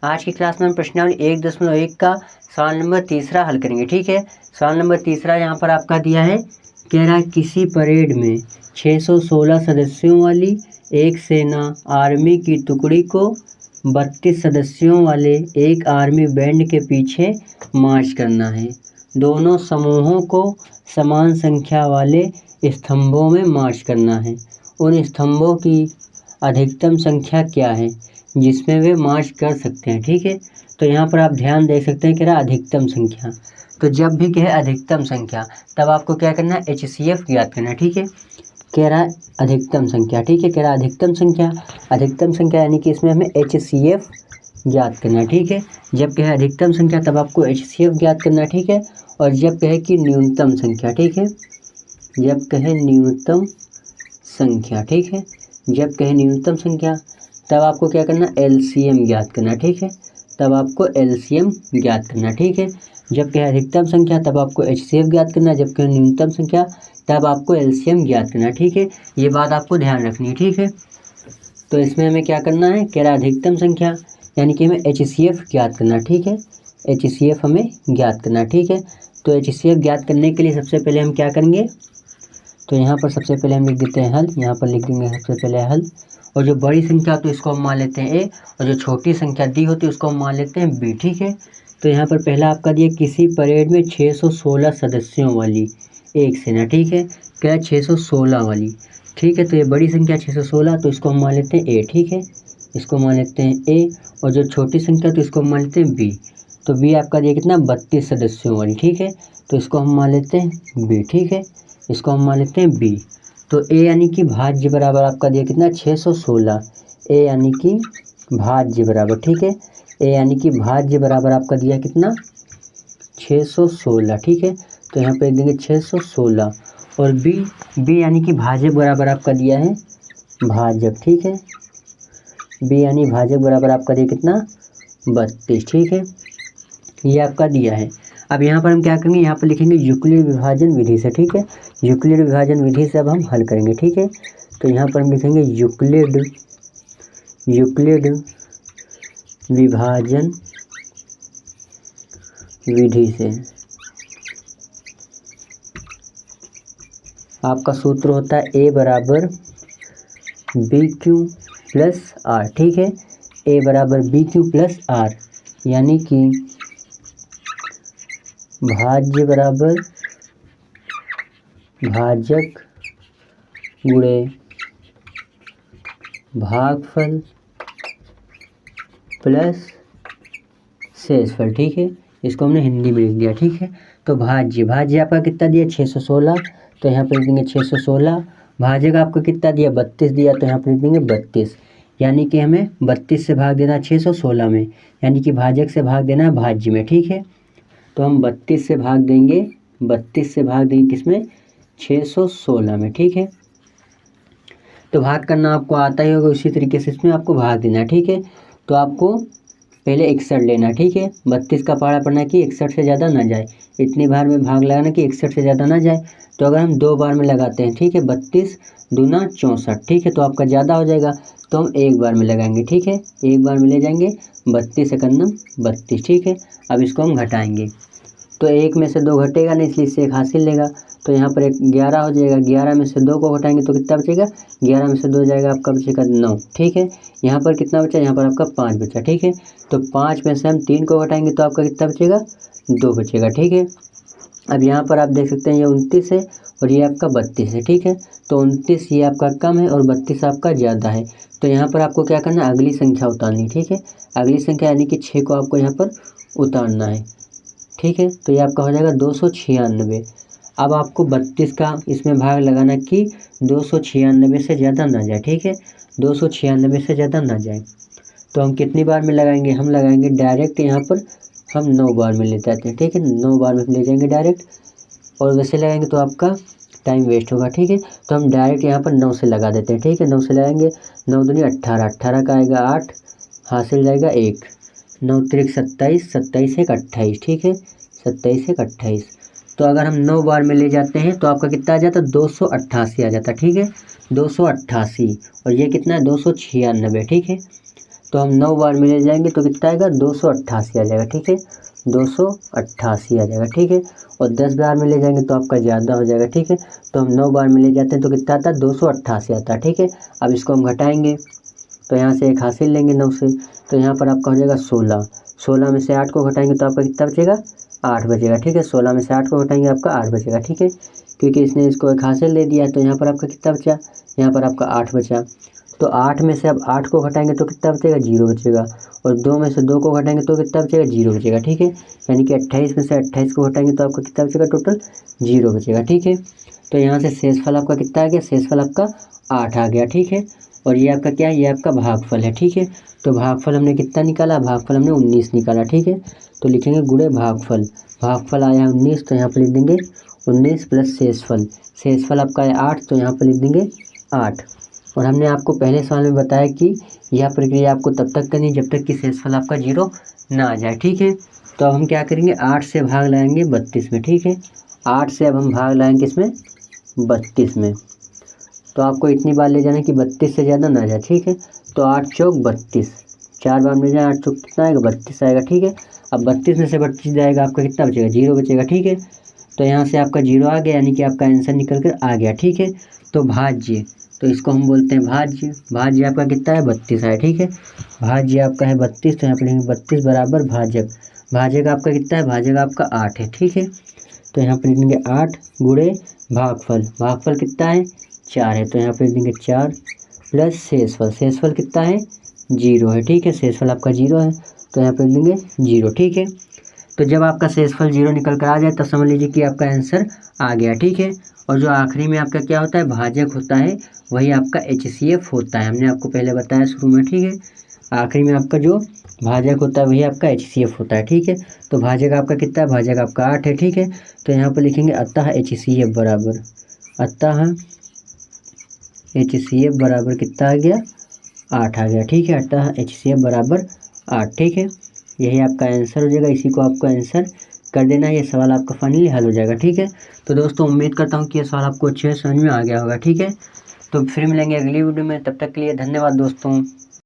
आज की क्लास में हम प्रश्नावली 1.1 का सवाल नंबर 3 हल करेंगे। ठीक है, सवाल नंबर 3 यहाँ पर आपका दिया है, कह रहा है किसी परेड में 616 सदस्यों वाली एक सेना आर्मी की टुकड़ी को 32 सदस्यों वाले एक आर्मी बैंड के पीछे मार्च करना है। दोनों समूहों को समान संख्या वाले स्तंभों में मार्च करना है। उन स्तंभों की अधिकतम संख्या क्या है जिसमें वे मार्च कर सकते हैं। ठीक है, तो यहाँ पर आप ध्यान दे सकते हैं, कह रहा अधिकतम संख्या। तो जब भी कहे अधिकतम संख्या तब आपको क्या करना है, HCF ज्ञात करना है। ठीक है, कह रहा अधिकतम संख्या। ठीक है, कह रहा अधिकतम संख्या यानी कि इसमें हमें HCF ज्ञात करना है। ठीक है, जब कहे अधिकतम संख्या तब आपको HCF ज्ञात करना है। ठीक है, और जब कहे कि न्यूनतम संख्या। ठीक है, जब कहे न्यूनतम संख्या। ठीक है, जब कहे न्यूनतम संख्या तब आपको क्या करना, LCM ज्ञात करना। ठीक है, तब आपको LCM ज्ञात करना। ठीक है, जब कहे अधिकतम संख्या तब आपको HCF ज्ञात करना। जब कहे न्यूनतम संख्या तब आपको LCM ज्ञात करना। ठीक है, ये बात आपको ध्यान रखनी है। ठीक है, तो इसमें हमें क्या करना है, कह रहा अधिकतम संख्या यानी कि हमें HCF ज्ञात करना। ठीक है, HCF हमें ज्ञात करना। ठीक है, तो HCF ज्ञात करने के लिए सबसे पहले हम क्या करेंगे, तो यहाँ पर सबसे पहले हम लिख देते हैं हल। यहाँ पर लिख देंगे सबसे पहले हल, और जो बड़ी संख्या तो इसको हम मान लेते हैं A, और जो छोटी संख्या D होती है उसको हम मान लेते हैं B। ठीक है, तो यहाँ पर पहला आपका दिया किसी परेड में 616 सदस्यों वाली एक सेना। ठीक है, क्या 616 वाली। ठीक है, तो ये बड़ी संख्या 616, तो इसको हम मान लेते हैं A। ठीक है, इसको मान लेते हैं A, और जो छोटी संख्या तो इसको हम मान लेते हैं B। तो B आपका दिया कितना, 32 सदस्यों वाली। ठीक है, तो इसको हम मान लेते हैं B। ठीक है, इसको हम मान लेते हैं B। तो A यानी कि भाज्य बराबर आपका दिया कितना, 616। A यानी कि भाज्य बराबर। ठीक है, A यानी कि भाज्य बराबर आपका दिया कितना, 616। ठीक है, तो यहाँ पे देंगे 616, और B यानी कि भाजक बराबर आपका दिया है भाजक। ठीक है, B यानी भाजक बराबर आपका दिया कितना, 32। ठीक है, ये आपका दिया है। अब यहाँ पर हम क्या करेंगे, यहाँ पर लिखेंगे यूक्लिड विभाजन विधि से। ठीक है, यूक्लिड विभाजन विधि से अब हम हल करेंगे। ठीक है, तो यहाँ पर हम लिखेंगे यूक्लिड विभाजन विधि से। आपका सूत्र होता है A बराबर BQ प्लस R। ठीक है, A बराबर BQ प्लस R, यानी कि भाज्य बराबर भाजक गुणे भागफल प्लस शेषफल। ठीक है, इसको हमने हिंदी में लिख दिया। ठीक है, तो भाज्य आपका कितना दिया, 616, तो यहाँ पर लिख देंगे 616। भाजक आपको कितना दिया, 32 दिया, तो यहाँ पर लिख देंगे 32, यानी कि हमें 32 से भाग देना है 616 में, यानी कि भाजक से भाग देना है भाज्य में। ठीक है, तो हम 32 से भाग देंगे किसमें, 616 में। ठीक है, तो भाग करना आपको आता ही होगा, उसी तरीके से इसमें आपको भाग देना है। ठीक है, तो आपको पहले 61 लेना। ठीक है, 32 का पहाड़ा पढ़ना कि 61 से ज़्यादा ना जाए, इतनी बार में भाग लगाना कि 61 से ज़्यादा ना जाए। तो अगर हम 2 बार में लगाते हैं, ठीक है, 32 दूना 64। ठीक है, तो आपका ज़्यादा हो जाएगा, तो हम 1 बार में लगाएंगे। ठीक है, 1 बार में ले जाएंगे 32 एकन्नम 32। ठीक है, अब इसको हम घटाएंगे, तो 1 में से 2 घटेगा नहीं, इसलिए इससे 1 हासिल लेगा, तो यहाँ पर 11 हो जाएगा। 11 में से 2 को घटाएंगे तो कितना बचेगा, 11 में से 2 जाएगा आपका बचेगा 9। ठीक है, यहाँ पर कितना बचा, यहाँ पर आपका 5 बचा। ठीक है, तो 5 में से हम 3 को घटाएंगे तो आपका कितना बचेगा, 2 बचेगा। ठीक है, अब यहाँ पर आप देख सकते हैं ये 29 है और ये आपका 32 है। ठीक है, तो 29 ये आपका कम है और 32 आपका ज़्यादा है, तो यहाँ पर आपको क्या करना है, अगली संख्या उतारनी। ठीक है, अगली संख्या यानी कि 6 को आपको यहाँ पर उतारना है। ठीक है, तो ये आपका हो जाएगा 296। अब आपको 32 का इसमें भाग लगाना कि 296 से ज़्यादा ना जाए। ठीक है, 296 से ज़्यादा ना जाए, तो हम कितनी बार में लगाएंगे, हम लगाएंगे डायरेक्ट यहाँ पर हम 9 बार में ले जाते हैं। ठीक है, 9 बार में ले जाएंगे डायरेक्ट, और वैसे लगाएंगे तो आपका टाइम वेस्ट होगा। ठीक है, तो हम डायरेक्ट यहाँ पर 9 से लगा देते हैं। ठीक है, 9 से लगाएंगे, 9 दूनी 18, 18 का आएगा 8, हासिल जाएगा 1, 9 त्रिक 27, 27 एक 28। ठीक है, 27 एक 28, तो अगर हम 9 बार में ले जाते हैं तो आपका कितना आ जाता है, 288 आ जाता है। ठीक है, 288, और ये कितना है, 296। ठीक है, तो हम 9 बार में ले जाएंगे तो कितना आएगा 288 आ जाएगा, ठीक है, 288 आ जाएगा, ठीक है। और 10 बार में ले जाएंगे तो आपका ज़्यादा हो जाएगा, ठीक है। तो हम 9 बार में ले जाते हैं तो कितना आता है 288 आता है, ठीक है। अब इसको हम घटाएंगे तो यहाँ से एक हासिल लेंगे 9 से, तो यहाँ पर आपका हो जाएगा 16। 16 में से 8 को घटाएंगे तो आपका कितना बचेगा 8 बचेगा, ठीक है। 16 में से 8 को घटाएंगे आपका 8 बचेगा, ठीक है, क्योंकि इसने इसको एक हासिल ले दिया। तो यहाँ पर आपका कितना बचा, यहाँ पर आपका 8 बचा। तो 8 में से अब 8 को घटाएंगे तो कितना बचेगा 0 बचेगा। और 2 में से 2 को घटाएंगे तो कितना बचेगा 0 बचेगा, ठीक है। यानी कि 28 में से 28 को घटाएंगे तो आपका कितना बचेगा टोटल 0 बचेगा, ठीक है। तो यहाँ से शेषफल आपका कितना आ गया, शेषफल आपका 8 आ गया, ठीक है। और ये आपका क्या है, ये आपका भागफल है, ठीक है। तो भागफल हमने कितना निकाला, भागफल हमने 19 निकाला, ठीक है। तो लिखेंगे गुणे भागफल, भागफल आया 19 तो यहाँ पर लिख देंगे 19 प्लस शेषफल, शेषफल आपका है 8 तो यहाँ पर लिख देंगे 8। और हमने आपको पहले सवाल में बताया कि यह प्रक्रिया आपको तब तक करनी है जब तक कि शेषफल आपका 0 ना आ जाए, ठीक है। तो अब हम क्या करेंगे 8 से भाग लाएंगे 32 में, ठीक है। 8 से अब हम भाग लाएंगे इसमें 32 में। तो आपको इतनी बार ले जाना कि 32 से ज़्यादा ना जाए, ठीक है। तो 8 चौक 32, 4 बार में जाए 8 चौक कितना आएगा 32 आएगा, ठीक है। अब 32 में से 32 जाएगा आपका कितना बचेगा 0 बचेगा, ठीक है। तो यहाँ से आपका 0 आ गया, यानी कि आपका आंसर निकल कर आ गया, ठीक है। तो भाज्य, तो इसको हम बोलते हैं भाज्य, भाज्य आपका कितना है 32 है, ठीक है। भाज्य आपका है 32, तो यहाँ पर लिखेंगे 32 बराबर भाजक, भाजक आपका कितना है, भाजक आपका 8 है, ठीक है। तो यहाँ पर लिखेंगे 8 गुणे भागफल, भागफल कितना है 4 है, तो यहाँ पर लिख देंगे 4 प्लस शेषफल, शेषफल कितना है 0 है, ठीक है। शेषफल आपका 0 है तो यहाँ पर लिख देंगे 0, ठीक है। तो जब आपका शेषफल 0 निकल कर आ जाए तो समझ लीजिए कि आपका आंसर आ गया, ठीक है। और जो आखिरी में आपका क्या होता है भाजक होता है, वही आपका HCF होता है, हमने आपको पहले बताया शुरू में, ठीक है। आखिरी में आपका जो भाजक होता है वही आपका HCF होता है, ठीक है। तो भाजक आपका कितना है, भाजक आपका 8 है, ठीक है। तो यहाँ पर लिखेंगे अतः HCF बराबर, अतः HCF बराबर कितना आ गया 8 आ गया, ठीक है। अतः HCF बराबर 8, ठीक है। यही आपका आंसर हो जाएगा, इसी को आपको आंसर कर देना, ये सवाल आपका फाइनली हल हो जाएगा, ठीक है। तो दोस्तों उम्मीद करता हूँ कि ये सवाल आपको अच्छे से समझ में आ गया होगा, ठीक है। तो फिर मिलेंगे अगली वीडियो में, तब तक के लिए धन्यवाद दोस्तों।